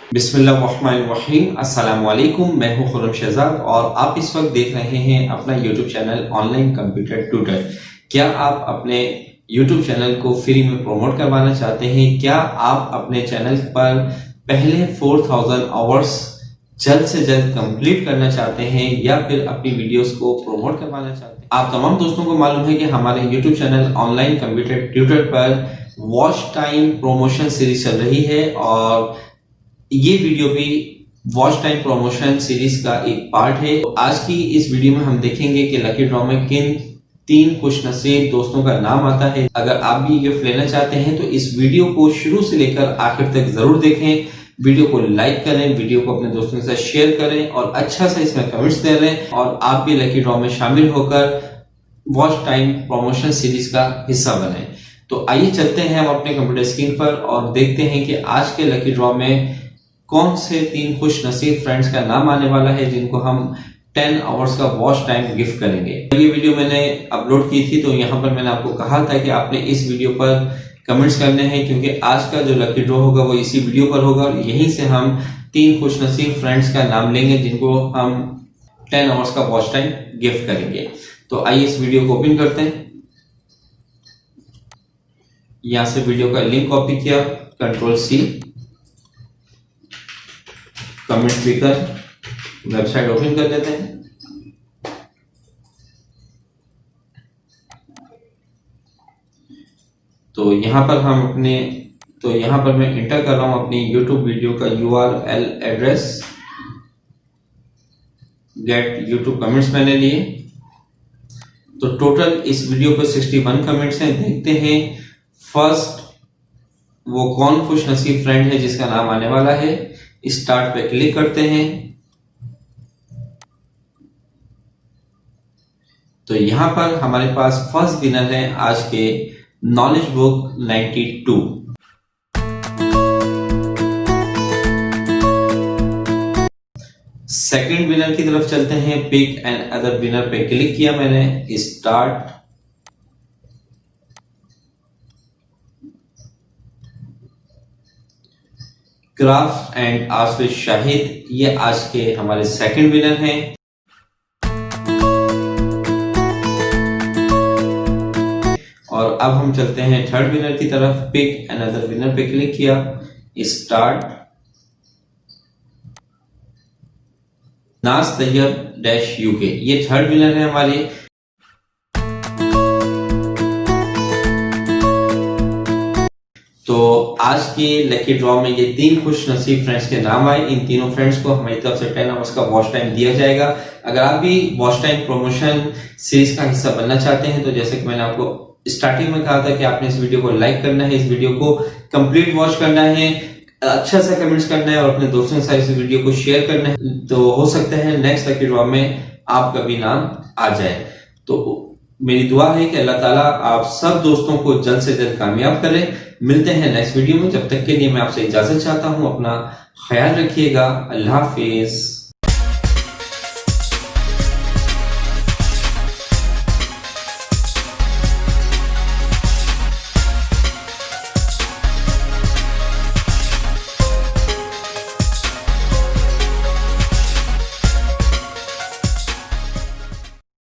बिस्मिल्लाहिर्रहमानिर्रहीम, अस्सलाम वालेकुम। मैं हूं खुर्रम शहजाद और आप इस वक्त देख रहे हैं अपना YouTube channel online computer tutor. क्या आप अपने YouTube चैनल को फ्री में प्रमोट करवाना चाहते हैं? क्या आप अपने चैनल पर पहले 4000 आवर्स जल्द से जल्द कंप्लीट करना चाहते हैं या फिर अपनी वीडियोस को प्रमोट करवाना चाहते हैं? आप तमाम दोस्तों को मालूम है कि हमारे YouTube channel online computer tutor पर वॉच टाइम प्रमोशन सीरीज चल रही है और ये वीडियो भी वॉच टाइम प्रमोशन सीरीज का एक पार्ट है। तो आज की इस वीडियो में हम देखेंगे कि लकी ड्रॉ में किन 3 खुशनसीब दोस्तों का नाम आता है। अगर आप भी गिफ्ट लेना चाहते हैं तो इस वीडियो को शुरू से लेकर आखिर तक जरूर देखें। वीडियो को लाइक करें, वीडियो को अपने दोस्तों के साथ शेयर करें और अच्छा सा इसमें कमेंट्स दे लें और आप भी लकी ड्रॉ में शामिल होकर वॉच टाइम प्रमोशन सीरीज का हिस्सा बने। तो आइए चलते हैं हम अपने कंप्यूटर स्क्रीन पर और देखते हैं कि आज के लकी ड्रॉ में कौन से 3 खुश नसीब फ्रेंड्स का नाम आने वाला है जिनको हम 10 आवर्स का वॉच टाइम गिफ्ट करेंगे। ये वीडियो मैंने अपलोड की थी तो यहाँ पर मैंने आपको कहा था कि आपने इस वीडियो पर कमेंट्स करने हैं क्योंकि आज का जो लकी ड्रॉ होगा वो इसी वीडियो पर होगा और यहीं से हम 3 खुश नसीब फ्रेंड्स का नाम लेंगे जिनको हम 10 आवर्स का वॉच टाइम गिफ्ट करेंगे। तो आइए इस वीडियो को ओपन करते हैं। यहां से वीडियो का लिंक कॉपी किया, Ctrl+C, comment speaker, website open कर लेते हैं। तो यहां पर मैं इंटर कर रहा हूं अपनी YouTube वीडियो का URL address. Get YouTube comments मैंने लिए। तो टोटल इस वीडियो पर 61 कमेंट्स हैं। देखते हैं फर्स्ट वो कौन खुश नसीब फ्रेंड है जिसका नाम आने वाला है। स्टार्ट पे क्लिक करते हैं। तो यहां पर हमारे पास फर्स्ट विनर है आज के नॉलेज बुक 92। सेकंड विनर की तरफ चलते हैं। पिक एंड अदर विनर पे क्लिक किया मैंने। Start. Craft and arts with Shahid, ये आज के हमारे सेकंड विनर हैं। और अब हम चलते हैं थर्ड विनर की तरफ। पिक एंड अदर विनर पे क्लिक किया। स्टार्ट। नास तैयब -UK, ये थर्ड विनर है हमारे। तो आज के लकी ड्रॉ में ये 3 खुश नसीब फ्रेंड्स के नाम आए। इन तीनों फ्रेंड्स को हमारी तरफ से 10 आवर्स का वॉच टाइम दिया जाएगा। अगर आप भी वॉच टाइम प्रमोशन सीरीज का हिस्सा बनना चाहते हैं तो जैसे कि मैंने आपको स्टार्टिंग में कहा था कि आपने इस वीडियो को लाइक करना है, इस वीडियो को कंप्लीट वॉच करना है, अच्छा सा कमेंट्स करना है और अपने दोस्तों के साथ इस वीडियो को शेयर करना है। तो हो सकता है नेक्स्ट लकी ड्रॉ में आपका भी नाम आ जाए। तो मेरी दुआ है कि अल्लाह ताला आप सब दोस्तों को जल्द से जल्द कामयाब करे। मिलते हैं नेक्स्ट वीडियो में। जब तक के लिए मैं आपसे इजाजत चाहता हूं। अपना ख्याल रखिएगा। अल्लाह हाफिज।